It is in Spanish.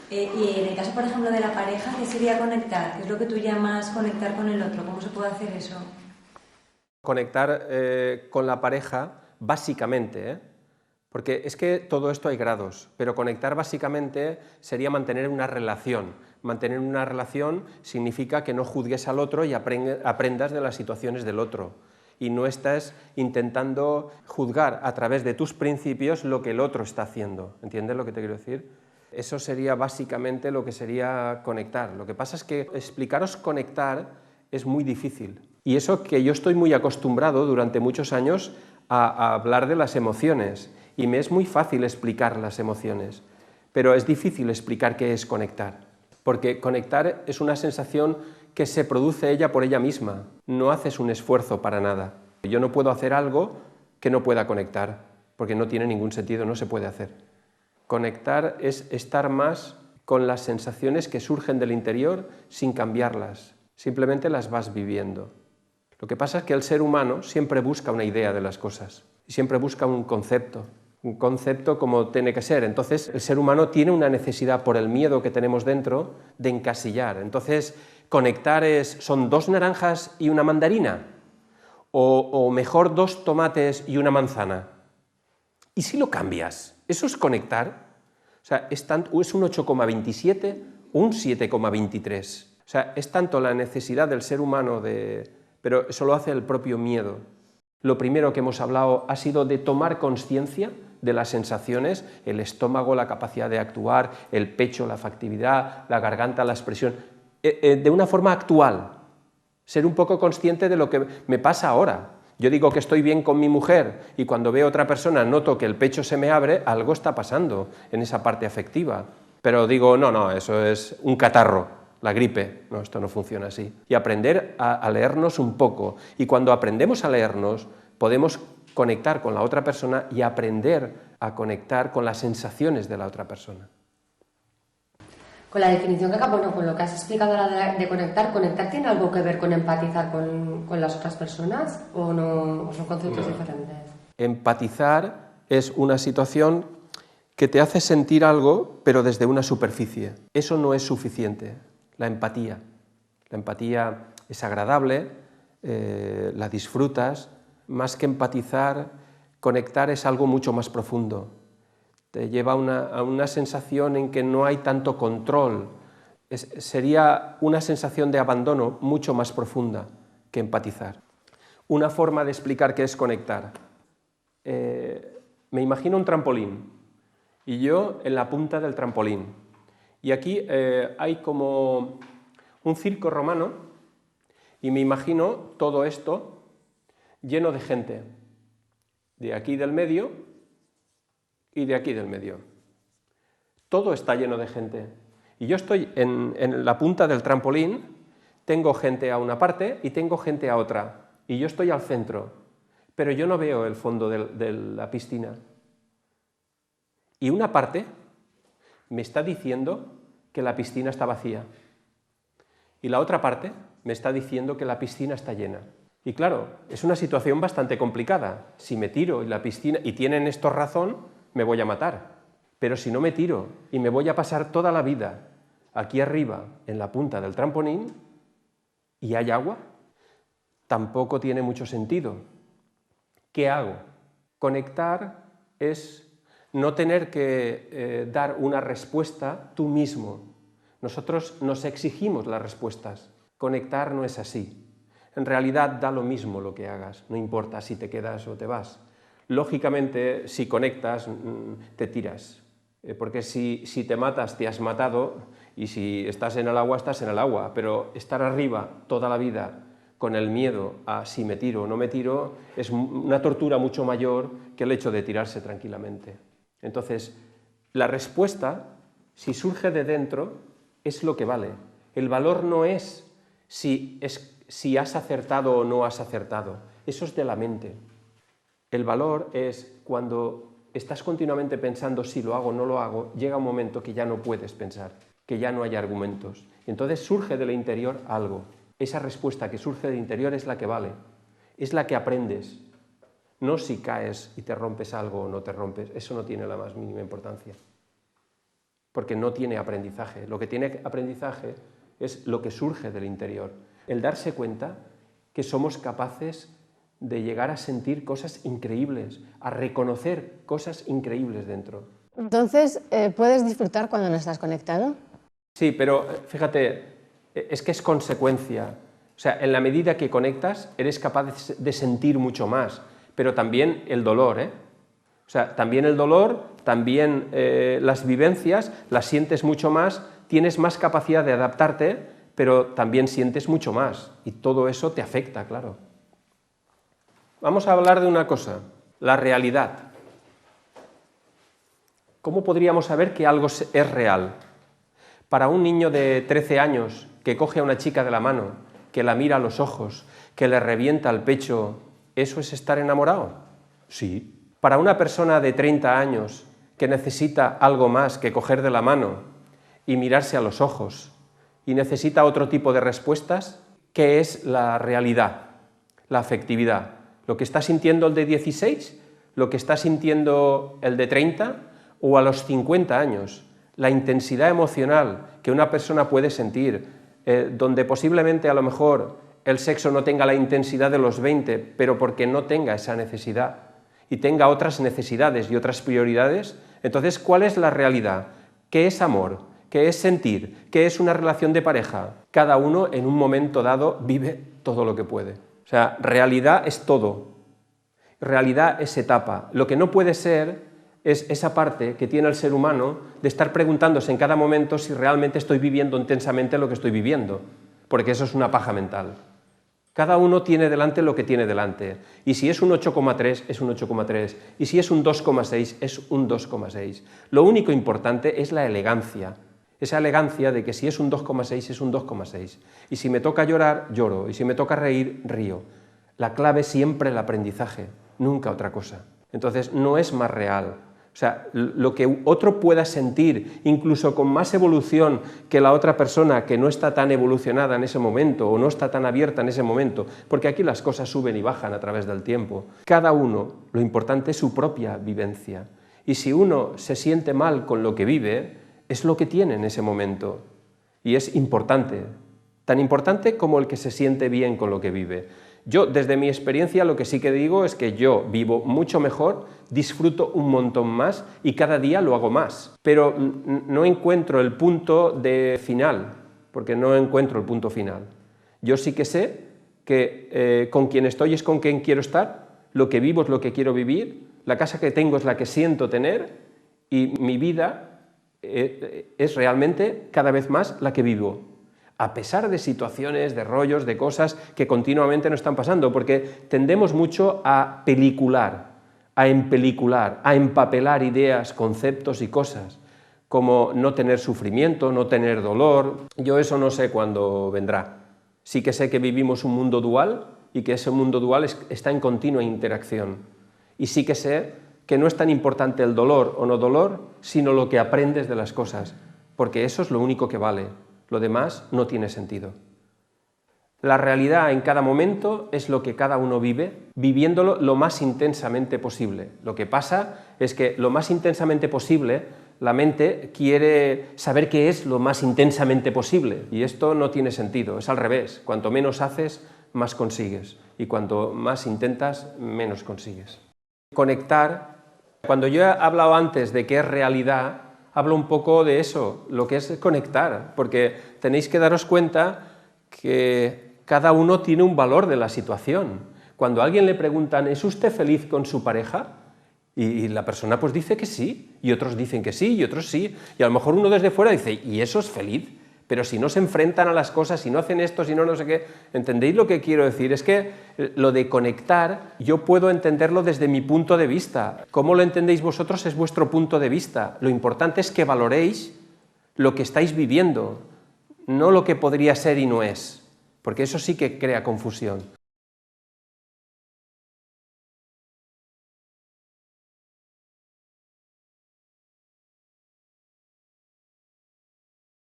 Y en el caso, por ejemplo, de la pareja, ¿qué sería conectar? ¿Qué es lo que tú llamas conectar con el otro? ¿Cómo se puede hacer eso? Conectar con la pareja, básicamente, porque es que todo esto hay grados, pero conectar básicamente sería mantener una relación. Mantener una relación significa que no juzgues al otro y aprendas de las situaciones del otro. Y no estás intentando juzgar a través de tus principios lo que el otro está haciendo. ¿Entiendes lo que te quiero decir? Eso sería básicamente lo que sería conectar. Lo que pasa es que explicaros conectar es muy difícil. Y eso que yo estoy muy acostumbrado durante muchos años a hablar de las emociones. Y me es muy fácil explicar las emociones. Pero es difícil explicar qué es conectar. Porque conectar es una sensación que se produce ella por ella misma. No haces un esfuerzo para nada. Yo no puedo hacer algo que no pueda conectar, porque no tiene ningún sentido, no se puede hacer. Conectar es estar más con las sensaciones que surgen del interior sin cambiarlas, simplemente las vas viviendo. Lo que pasa es que el ser humano siempre busca una idea de las cosas, siempre busca un concepto como tiene que ser. Entonces el ser humano tiene una necesidad por el miedo que tenemos dentro de encasillar. Entonces conectar son 2 naranjas y una mandarina, o mejor 2 tomates y una manzana. ¿Y si lo cambias? ¿Eso es conectar? O sea, es un 8,27 o un 7,23. O sea, es tanto la necesidad del ser humano pero eso lo hace el propio miedo. Lo primero que hemos hablado ha sido de tomar conciencia de las sensaciones, el estómago, la capacidad de actuar, el pecho, la factividad, la garganta, la expresión, de una forma actual. Ser un poco consciente de lo que me pasa ahora. Yo digo que estoy bien con mi mujer y cuando veo a otra persona noto que el pecho se me abre, algo está pasando en esa parte afectiva. Pero digo, no, eso es un catarro, la gripe. No, esto no funciona así. Y aprender a leernos un poco. Y cuando aprendemos a leernos, podemos conectar con la otra persona y aprender a conectar con las sensaciones de la otra persona. Con la definición que acabo, bueno, con lo que has explicado ahora de conectar, ¿conectar tiene algo que ver con empatizar con las otras personas o no? ¿O son conceptos diferentes? Empatizar es una situación que te hace sentir algo, pero desde una superficie. Eso no es suficiente, la empatía. La empatía es agradable, la disfrutas. Más que empatizar, conectar es algo mucho más profundo. Te lleva a una sensación en que no hay tanto control. Sería una sensación de abandono mucho más profunda que empatizar. Una forma de explicar qué es conectar. Me imagino un trampolín y yo en la punta del trampolín. Y aquí hay como un circo romano y me imagino todo esto lleno de gente. De aquí del medio y de aquí del medio. Todo está lleno de gente. Y yo estoy en la punta del trampolín, tengo gente a una parte y tengo gente a otra. Y yo estoy al centro, pero yo no veo el fondo de la piscina. Y una parte me está diciendo que la piscina está vacía. Y la otra parte me está diciendo que la piscina está llena. Y claro, es una situación bastante complicada. Si me tiro y la piscina, y tienen estos razón, me voy a matar. Pero si no me tiro y me voy a pasar toda la vida aquí arriba, en la punta del trampolín, y hay agua, tampoco tiene mucho sentido. ¿Qué hago? Conectar es no tener que dar una respuesta tú mismo. Nosotros nos exigimos las respuestas. Conectar no es así. En realidad da lo mismo lo que hagas, no importa si te quedas o te vas. Lógicamente, si conectas, te tiras, porque si te matas, te has matado, y si estás en el agua, estás en el agua, pero estar arriba toda la vida con el miedo a si me tiro o no me tiro, es una tortura mucho mayor que el hecho de tirarse tranquilamente. Entonces, la respuesta, si surge de dentro, es lo que vale. El valor no es si has acertado o no has acertado, eso es de la mente. El valor es cuando estás continuamente pensando si lo hago o no lo hago, llega un momento que ya no puedes pensar, que ya no hay argumentos. Entonces surge del interior algo. Esa respuesta que surge del interior es la que vale, es la que aprendes. No si caes y te rompes algo o no te rompes, eso no tiene la más mínima importancia. porque no tiene aprendizaje. Lo que tiene aprendizaje es lo que surge del interior. El darse cuenta que somos capaces de llegar a sentir cosas increíbles, a reconocer cosas increíbles dentro. Entonces, ¿puedes disfrutar cuando no estás conectado? Sí, pero fíjate, es que es consecuencia. O sea, en la medida que conectas, eres capaz de sentir mucho más, pero también el dolor, ¿eh? O sea, también el dolor, también las vivencias, las sientes mucho más, tienes más capacidad de adaptarte, pero también sientes mucho más, y todo eso te afecta, claro. Vamos a hablar de una cosa, la realidad. ¿Cómo podríamos saber que algo es real? Para un niño de 13 años que coge a una chica de la mano, que la mira a los ojos, que le revienta el pecho, ¿eso es estar enamorado? Sí. Para una persona de 30 años que necesita algo más que coger de la mano y mirarse a los ojos y necesita otro tipo de respuestas, ¿qué es la realidad? La afectividad. ¿Lo que está sintiendo el de 16? ¿Lo que está sintiendo el de 30? ¿O a los 50 años? La intensidad emocional que una persona puede sentir, donde posiblemente a lo mejor el sexo no tenga la intensidad de los 20, pero porque no tenga esa necesidad y tenga otras necesidades y otras prioridades. Entonces, ¿cuál es la realidad? ¿Qué es amor? ¿Qué es sentir? ¿Qué es una relación de pareja? Cada uno en un momento dado vive todo lo que puede. O sea, realidad es todo. Realidad es etapa. Lo que no puede ser es esa parte que tiene el ser humano de estar preguntándose en cada momento si realmente estoy viviendo intensamente lo que estoy viviendo, porque eso es una paja mental. Cada uno tiene delante lo que tiene delante, y si es un 8,3 es un 8,3, y si es un 2,6 es un 2,6. Lo único importante es la elegancia, esa elegancia de que si es un 2,6 es un 2,6, y si me toca llorar, lloro, y si me toca reír, río. La clave es siempre el aprendizaje, nunca otra cosa. Entonces no es más real. O sea, lo que otro pueda sentir, incluso con más evolución que la otra persona que no está tan evolucionada en ese momento o no está tan abierta en ese momento, porque aquí las cosas suben y bajan a través del tiempo. Cada uno, lo importante es su propia vivencia. Y si uno se siente mal con lo que vive, es lo que tiene en ese momento. Y es importante, tan importante como el que se siente bien con lo que vive. Yo, desde mi experiencia, lo que sí que digo es que yo vivo mucho mejor, disfruto un montón más y cada día lo hago más. Pero no encuentro el punto de final, porque no encuentro el punto final. Yo sí que sé que con quien estoy es con quien quiero estar, lo que vivo es lo que quiero vivir, la casa que tengo es la que siento tener y mi vida es realmente cada vez más la que vivo. A pesar de situaciones, de rollos, de cosas que continuamente nos están pasando, porque tendemos mucho a pelicular, a empelicular, a empapelar ideas, conceptos y cosas, como no tener sufrimiento, no tener dolor. Yo eso no sé cuándo vendrá. Sí que sé que vivimos un mundo dual y que ese mundo dual está en continua interacción. Y sí que sé que no es tan importante el dolor o no dolor, sino lo que aprendes de las cosas, porque eso es lo único que vale. Lo demás no tiene sentido. La realidad en cada momento es lo que cada uno vive, viviéndolo lo más intensamente posible. Lo que pasa es que lo más intensamente posible, la mente quiere saber qué es lo más intensamente posible, y esto no tiene sentido, es al revés. Cuanto menos haces, más consigues, y cuanto más intentas, menos consigues. Conectar, cuando yo he hablado antes de qué es realidad, hablo un poco de eso, lo que es conectar, porque tenéis que daros cuenta que cada uno tiene un valor de la situación. Cuando a alguien le preguntan, ¿es usted feliz con su pareja? Y la persona pues dice que sí, y otros dicen que sí, y otros sí, y a lo mejor uno desde fuera dice, ¿y eso es feliz? Pero si no se enfrentan a las cosas, si no hacen esto, si no sé qué, ¿entendéis lo que quiero decir? Es que lo de conectar, yo puedo entenderlo desde mi punto de vista. Cómo lo entendéis vosotros es vuestro punto de vista. Lo importante es que valoréis lo que estáis viviendo, no lo que podría ser y no es, porque eso sí que crea confusión.